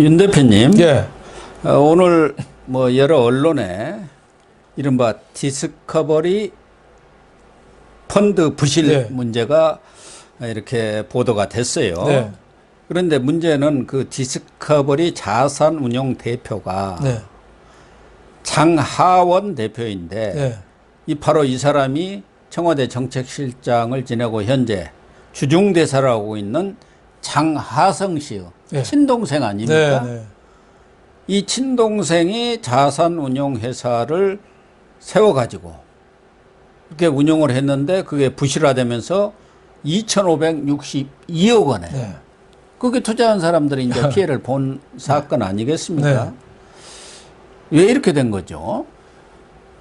윤 대표님, 예. 오늘 뭐 여러 언론에 이른바 디스커버리 펀드 부실 네. 문제가 이렇게 보도가 됐어요. 네. 그런데 문제는 그 디스커버리 자산운용 대표가 네. 장하원 대표인데 네. 바로 이 사람이 청와대 정책실장을 지내고 현재 주중대사를 하고 있는 장하성 씨의 네. 친동생 아닙니까? 네. 네. 이 친동생이 자산운용회사를 세워가지고 이렇게 운용을 했는데 그게 부실화되면서 2,562억 원에 네. 그게 투자한 사람들이 이제 피해를 본 사건 아니겠습니까? 네. 왜 이렇게 된 거죠?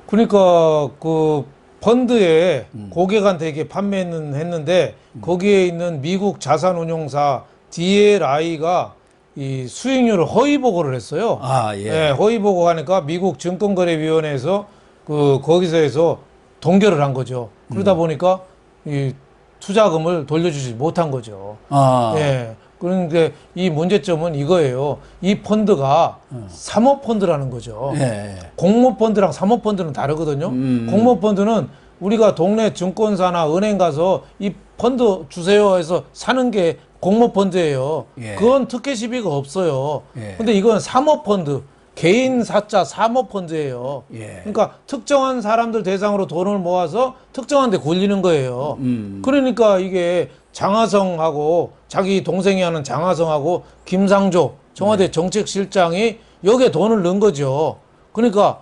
그러니까 그 펀드에 고객한테 이게 판매는 했는데 거기에 있는 미국 자산운용사 DLI가 이 수익률을 허위 보고를 했어요. 아, 예. 네, 허위 보고하니까 미국 증권거래위원회에서 거기서 해서 동결을 한 거죠. 그러다 보니까 이 투자금을 돌려주지 못한 거죠. 아, 예. 그런데 이 문제점은 이거예요. 이 펀드가 사모펀드라는 거죠. 예. 공모펀드랑 사모펀드는 다르거든요. 공모펀드는 우리가 동네 증권사나 은행 가서 이 펀드 주세요 해서 사는 게 공모펀드예요. 예. 그건 특혜 시비가 없어요. 예. 근데 이건 사모펀드, 개인 사자 사모펀드예요. 예. 그러니까 특정한 사람들 대상으로 돈을 모아서 특정한 데 굴리는 거예요. 그러니까 이게 장하성하고 자기 동생이 하는 장하성하고 김상조 청와대 정책실장이 여기에 돈을 넣은 거죠. 그러니까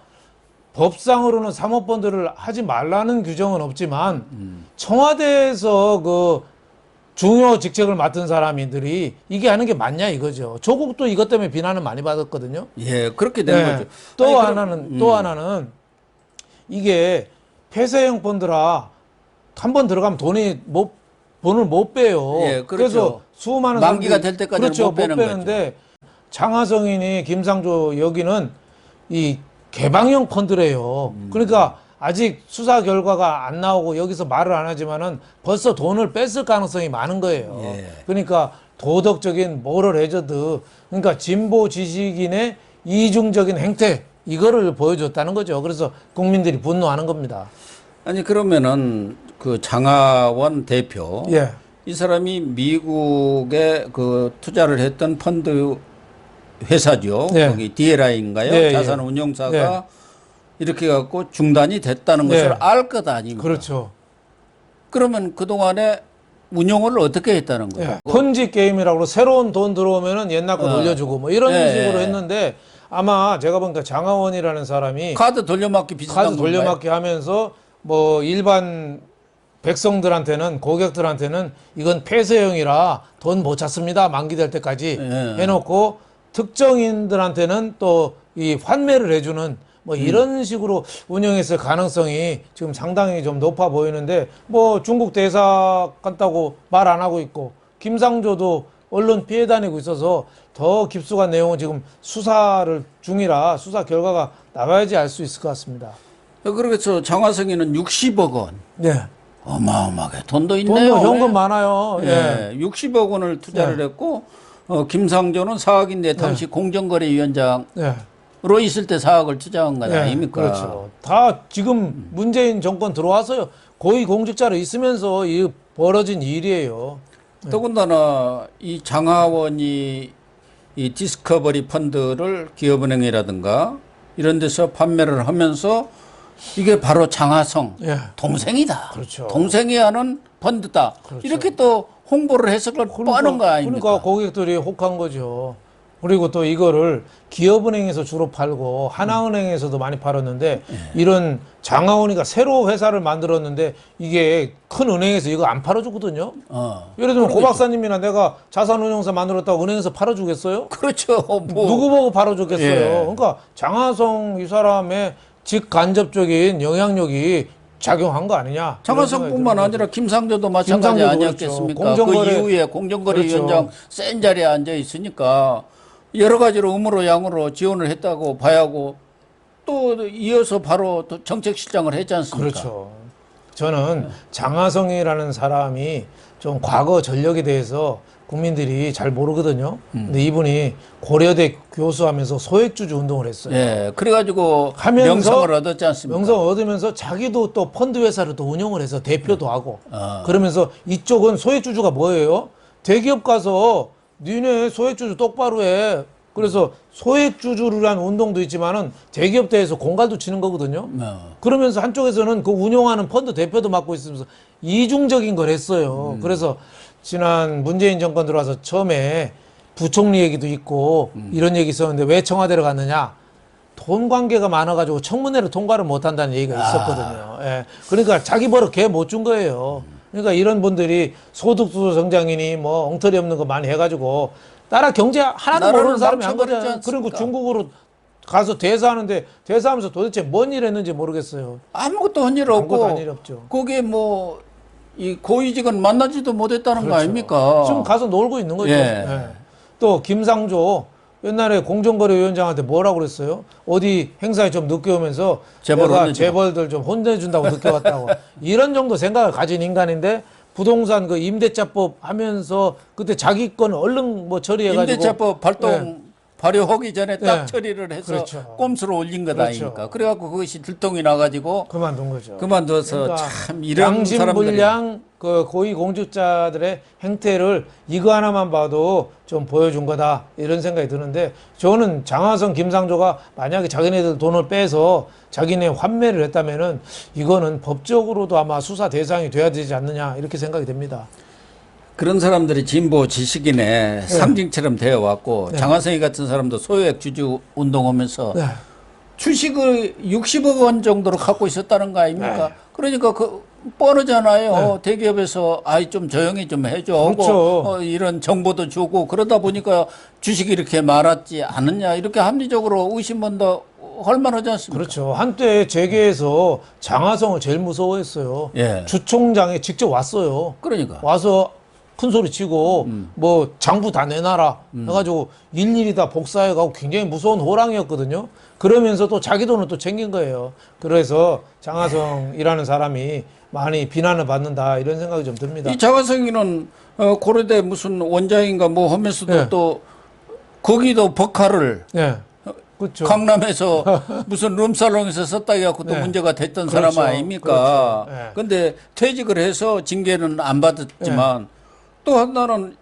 법상으로는 사모펀드를 하지 말라는 규정은 없지만 청와대에서 그 중요 직책을 맡은 사람들이 이게 하는 게 맞냐 이거죠. 조국도 이것 때문에 비난을 많이 받았거든요. 예, 그렇게 된 네. 거죠. 또 아니, 하나는 이게 폐쇄형 펀드라 한 번 들어가면 돈을 못 빼요. 예, 그렇죠. 그래서 수많은 만기가 사람들이 될 때까지는 그렇죠. 못 빼는 빼는데 장하성이니 김상조 여기는 이 개방형 펀드래요. 그러니까 아직 수사 결과가 안 나오고 여기서 말을 안 하지만은 벌써 돈을 뺐을 가능성이 많은 거예요. 예. 그러니까 도덕적인 모럴 해저드, 그러니까 진보 지식인의 이중적인 행태 이거를 보여줬다는 거죠. 그래서 국민들이 분노하는 겁니다. 아니 그러면은 그 장하원 대표 예. 이 사람이 미국에 그 투자를 했던 펀드 회사죠. 네. 거기 DLI인가요? 네, 자산운용사가 네. 이렇게 갖고 중단이 됐다는 것을 네. 알 것 아닙니까? 그렇죠. 그러면 그 동안에 운용을 어떻게 했다는 거예요? 예. 펀지 게임이라고 새로운 돈 들어오면은 옛날 거 돌려주고 뭐 이런 예, 식으로 예. 했는데 아마 제가 보니까 장하원이라는 사람이 카드 돌려막기 비슷한 카드 건가요? 돌려막기 하면서 뭐 일반 백성들한테는 고객들한테는 이건 폐쇄형이라 돈 못 찾습니다. 만기될 때까지 예. 해놓고 특정인들한테는 또 이 환매를 해주는 뭐 이런 식으로 운영했을 가능성이 지금 상당히 좀 높아 보이는데 뭐 중국 대사 같다고 말 안 하고 있고 김상조도 언론 피해 다니고 있어서 더 깊숙한 내용은 지금 수사를 중이라 수사 결과가 나와야지 알 수 있을 것 같습니다. 그래서 장하성이는 60억 원. 네. 어마어마하게 돈도 있네요. 돈도 현금 많아요. 예. 60억 원을 투자를 했고 김상조는 사학인데 당시 공정거래위원장으로 네. 있을 때 사학을 투자한 거 네. 아닙니까? 그렇죠. 다 지금 문재인 정권 들어와서요. 고위 공직자로 있으면서 이 벌어진 일이에요. 더군다나 이 장하원이 이 디스커버리 펀드를 기업은행이라든가 이런 데서 판매를 하면서 이게 바로 장하성 예. 동생이다. 그렇죠. 동생이 하는 펀드다. 그렇죠. 이렇게 또 홍보를 해서 그걸 뻔한 거 아닙니까? 그러니까 고객들이 혹한 거죠. 그리고 또 이거를 기업은행에서 주로 팔고 하나은행에서도 많이 팔았는데 이런 장하원이가 새로 회사를 만들었는데 이게 큰 은행에서 이거 안 팔아주거든요. 예를 들면 고 박사님이나 내가 자산운용사 만들었다고 은행에서 팔아주겠어요? 그렇죠. 뭐. 누구 보고 팔아주겠어요? 예. 그러니까 장하성 이 사람의 직간접적인 영향력이 작용한 거 아니냐? 장하성뿐만 아니라 김상조도 마찬가지 김상조도 아니었겠습니까? 그렇죠. 그 이후에 공정거래위원장 그렇죠. 센 자리에 앉아 있으니까 여러 가지로 음으로 양으로 지원을 했다고 봐야 하고 또 이어서 바로 또 정책실장을 했지 않습니까? 그렇죠. 저는 장하성이라는 사람이 좀 과거 전력에 대해서 국민들이 잘 모르거든요. 근데 이분이 고려대 교수하면서 소액주주 운동을 했어요. 예, 그래가지고 하면서 명성을 얻었지 않습니까? 명성을 얻으면서 자기도 또 펀드 회사를 또 운영을 해서 대표도 하고 그러면서 이쪽은 소액주주가 뭐예요? 대기업 가서 니네 소액주주 똑바로 해. 그래서 소액주주를 한 운동도 있지만은 대기업 대에서 공갈도 치는 거거든요. 그러면서 한쪽에서는 그 운영하는 펀드 대표도 맡고 있으면서 이중적인 걸 했어요. 그래서 지난 문재인 정권 들어와서 처음에 부총리 얘기도 있고 이런 얘기 있었는데 왜 청와대로 갔느냐? 돈 관계가 많아가지고 청문회를 통과를 못한다는 얘기가 있었거든요. 예. 그러니까 자기 버릇 개 못 준 거예요. 그러니까 이런 분들이 소득주도 정장이니 뭐 엉터리 없는 거 많이 해가지고 나라 경제 하나도 나라를 모르는 사람이 한 망쳐버리지 거잖아요. 않습니까? 그리고 중국으로 가서 대사하는데 대사하면서 도대체 뭔 일 했는지 모르겠어요. 아무것도 한 일 아무것도 없고 한 일 없죠. 거기에 뭐 이 고위직은 만나지도 못했다는 거 아닙니까? 지금 가서 놀고 있는 거죠. 예. 예. 또 김상조 옛날에 공정거래위원장한테 뭐라고 그랬어요? 어디 행사에 좀 늦게 오면서 재벌 내가 혼내주라. 재벌들 좀 혼내준다고 늦게 왔다고 이런 정도 생각을 가진 인간인데 부동산 그 임대차법 하면서 그때 자기 건 얼른 뭐 처리해가지고 임대차법 발동 예. 발효하기 전에 딱 네. 처리를 해서 그렇죠. 꼼수로 올린 것 그렇죠. 아닙니까? 그래갖고 그것이 들통이 나가지고 그만둔 거죠. 그만둬서 그러니까 참 이런 사람들이 양심불량 그 고위 공직자들의 행태를 이거 하나만 봐도 좀 보여준 거다 이런 생각이 드는데 저는 장하성, 김상조가 만약에 자기네들 돈을 빼서 자기네 환매를 했다면은 이거는 법적으로도 아마 수사 대상이 돼야 되지 않느냐 이렇게 생각이 됩니다. 그런 사람들이 진보 지식인의 상징처럼 되어 왔고 장하성이 같은 사람도 소액 주주 운동하면서 네. 주식을 60억 원 정도로 갖고 있었다는 거 아닙니까? 그러니까 그 뻔하잖아요. 대기업에서 아이 좀 조용히 좀 해줘. 그렇죠. 이런 정보도 주고 그러다 보니까 주식이 이렇게 많았지 않느냐 이렇게 합리적으로 의심한다 할만하지 않습니까? 그렇죠. 한때 재계에서 장하성을 제일 무서워했어요. 예. 주총장에 직접 왔어요. 그러니까 와서 큰 소리 치고 뭐 장부 다 내놔라 해가지고 일일이 다 복사해가고 굉장히 무서운 호랑이였거든요. 그러면서 또 자기 돈을 또 챙긴 거예요. 그래서 장하성이라는 사람이 많이 비난을 받는다 이런 생각이 좀 듭니다. 이 장하성이는 고려대 무슨 원장인가 뭐 하면서도 네. 또 거기도 법카를 네, 그렇죠. 강남에서 무슨 룸살롱에서 썼다 해갖고 또 네. 문제가 됐던 그렇죠. 사람 아닙니까? 그렇죠. 네. 근데 퇴직을 해서 징계는 안 받았지만 또 하나는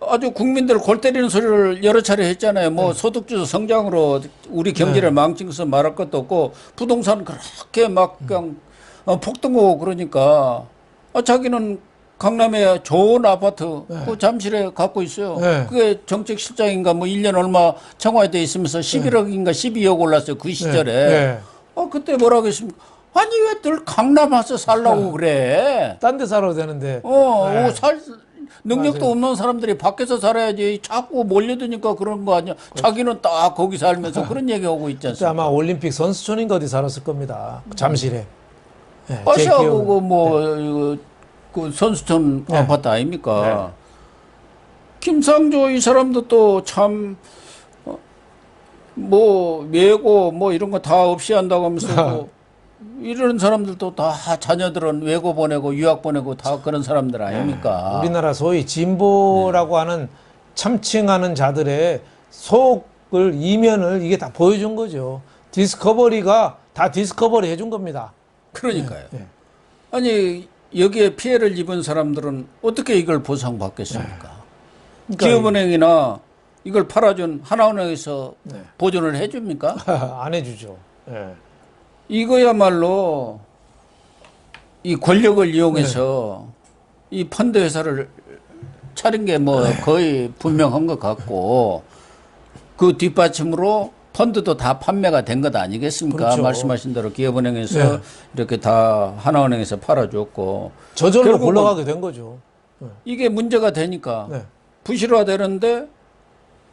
아주 국민들 골 때리는 소리를 여러 차례 했잖아요. 뭐 소득주도 성장으로 우리 경제를 망치면서 말할 것도 없고 부동산 그렇게 막 그냥 폭등하고 그러니까 자기는 강남에 좋은 아파트 그 잠실에 갖고 있어요. 네. 그게 정책실장인가 뭐 1년 얼마 청와대에 있으면서 11억인가 12억 올랐어요. 그 시절에. 네. 그때 뭐라고 했습니까? 아니 왜 늘 강남 와서 살라고 그래? 딴 데 살아도 되는데. 능력도 맞아요. 없는 사람들이 밖에서 살아야지 자꾸 몰려드니까 그런 거 아니야. 자기는 딱 거기 살면서 그런 얘기하고 있지 그때 않습니까? 아마 올림픽 선수촌인가 어디 살았을 겁니다. 잠실에. 네, 제 아시아고 기억으로. 뭐 그 선수촌 네. 아파트 아닙니까? 김상조 이 사람도 또 참 뭐 외고 뭐 이런 거 다 없이 한다고 하면서 이런 사람들도 다 자녀들은 외고 보내고 유학 보내고 다 그런 사람들 아닙니까? 우리나라 소위 진보라고 하는 참칭하는 자들의 속을 이면을 이게 다 보여준 거죠. 디스커버리가 다 디스커버리 해준 겁니다. 그러니까요. 네. 아니 여기에 피해를 입은 사람들은 어떻게 이걸 보상받겠습니까? 그러니까 기업은행이나 이걸 팔아준 하나은행에서 보존을 해줍니까? 안 해주죠. 예. 이거야말로 이 권력을 이용해서 이 펀드 회사를 차린 게 뭐 거의 분명한 것 같고 그 뒷받침으로 펀드도 다 판매가 된 것 아니겠습니까? 그렇죠. 말씀하신 대로 기업은행에서 이렇게 다 하나은행에서 팔아줬고 저절로 결국은 굴러가게 된 거죠. 이게 문제가 되니까 네. 부실화되는데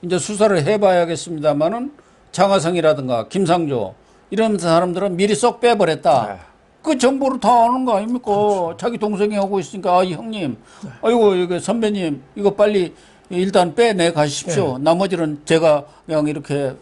이제 수사를 해봐야겠습니다만은 장하성이라든가 김상조 이런 사람들은 미리 쏙 빼버렸다. 네. 그 정보를 다 아는 거 아닙니까? 자기 동생이 하고 있으니까 형님, 아이고 이거 선배님 이거 빨리 일단 빼내 가십시오. 나머지는 제가 그냥 이렇게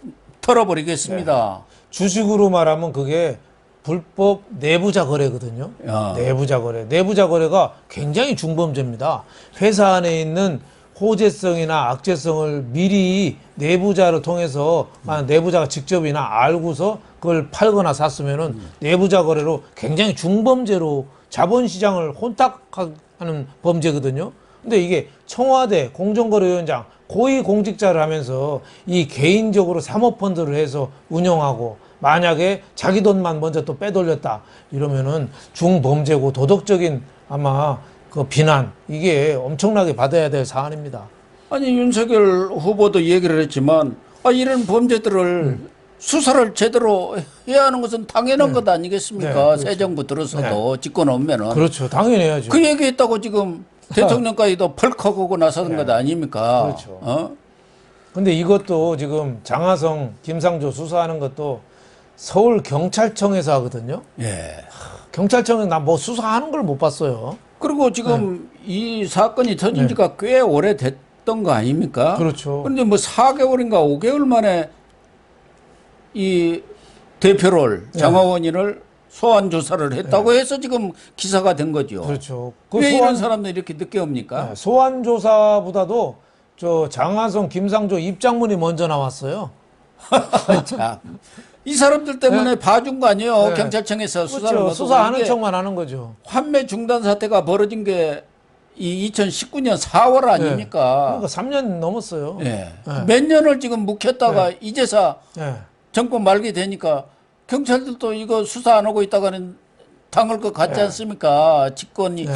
털어버리겠습니다. 주식으로 말하면 그게 불법 내부자 거래거든요. 내부자 거래. 내부자 거래가 굉장히 중범죄입니다. 회사 안에 있는 호재성이나 악재성을 미리 내부자를 통해서 내부자가 직접이나 알고서 그걸 팔거나 샀으면은 내부자 거래로 굉장히 중범죄로 자본시장을 혼탁하는 범죄거든요. 근데 이게 청와대 공정거래위원장 고위공직자를 하면서 이 개인적으로 사모펀드를 해서 운영하고 만약에 자기 돈만 먼저 또 빼돌렸다 이러면은 중범죄고 도덕적인 아마 그 비난 이게 엄청나게 받아야 될 사안입니다. 아니 윤석열 후보도 얘기를 했지만 이런 범죄들을 수사를 제대로 해야 하는 것은 당연한 것 아니겠습니까? 네, 그렇죠. 새 정부 들어서도 집권 오면은 그렇죠. 당연히 해야죠. 그 얘기했다고 지금 대통령까지도 펄컥 오고 나서는 것 아닙니까? 그렇죠. 근데 이것도 지금 장하성, 김상조 수사하는 것도 서울 경찰청에서 하거든요. 예. 경찰청에 나 뭐 수사하는 걸 못 봤어요. 그리고 지금 이 사건이 터진 지가 꽤 오래됐던 거 아닙니까? 그렇죠. 그런데 뭐 4개월인가 5개월 만에 이 대표를 장화원인을 소환 조사를 했다고 해서 지금 기사가 된 거죠. 그렇죠. 왜 이런 사람들이 이렇게 늦게 옵니까? 소환 조사보다도 저 장하성, 김상조 입장문이 먼저 나왔어요. 참. 이 사람들 때문에 봐준 거 아니에요? 경찰청에서 수사를 그렇죠. 받고. 수사하는 이게 척만 하는 거죠. 환매 중단 사태가 벌어진 게 이 2019년 4월 아닙니까? 그러니까 3년 넘었어요. 예. 몇 년을 지금 묵혔다가 이제서 예. 정권 말게 되니까 경찰들도 이거 수사 안 하고 있다가는 당할 것 같지 않습니까? 집권이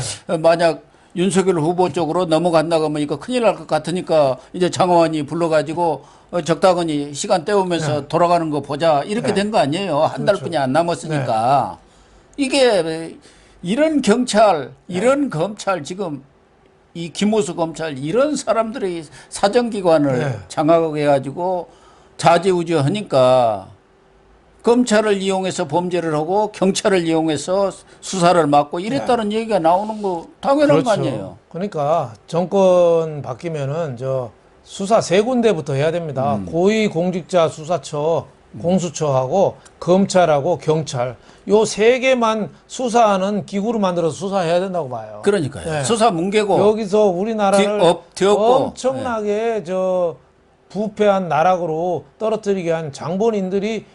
만약 윤석열 후보 쪽으로 넘어간다고 하면 이거 큰일 날 것 같으니까 이제 장화원이 불러가지고 적당히 시간 때우면서 돌아가는 거 보자 이렇게 된 거 아니에요? 한 달뿐이 안 남았으니까. 이게 이런 경찰, 이런 검찰 지금 이 김호수 검찰 이런 사람들이 사정기관을 장악해가지고 좌지우지하니까 검찰을 이용해서 범죄를 하고 경찰을 이용해서 수사를 맡고 이랬다는 얘기가 나오는 거 당연한 거 아니에요. 그러니까 정권 바뀌면은 저 수사 세 군데부터 해야 됩니다. 고위공직자 수사처, 공수처하고 검찰하고 경찰 요 세 개만 수사하는 기구를 만들어서 수사해야 된다고 봐요. 그러니까요. 수사 뭉개고 여기서 우리나라를 뒤엎고 엄청나게 저 부패한 나락으로 떨어뜨리게 한 장본인들이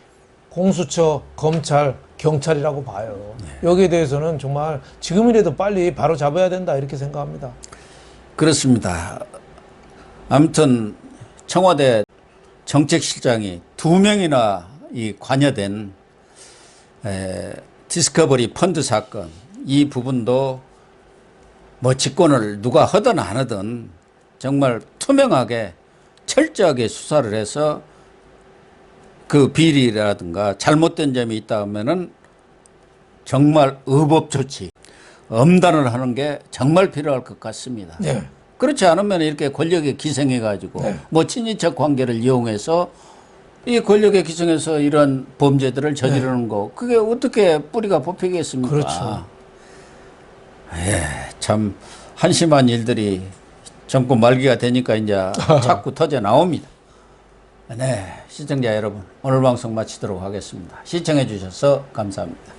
공수처, 검찰, 경찰이라고 봐요. 여기에 대해서는 정말 지금이라도 빨리 바로 잡아야 된다 이렇게 생각합니다. 그렇습니다. 아무튼 청와대 정책실장이 2명이나 이 관여된 디스커버리 펀드 사건 이 부분도 뭐 직권을 누가 하든 안 하든 정말 투명하게 철저하게 수사를 해서 그 비리라든가 잘못된 점이 있다 하면은 정말 의법 조치, 엄단을 하는 게 정말 필요할 것 같습니다. 그렇지 않으면 이렇게 권력에 기생해가지고 뭐 친인척 관계를 이용해서 이 권력에 기생해서 이런 범죄들을 저지르는 거 그게 어떻게 뿌리가 뽑히겠습니까? 그렇죠. 참 한심한 일들이 정권 말기가 되니까 이제 자꾸 터져 나옵니다. 네, 시청자 여러분 오늘 방송 마치도록 하겠습니다. 시청해 주셔서 감사합니다.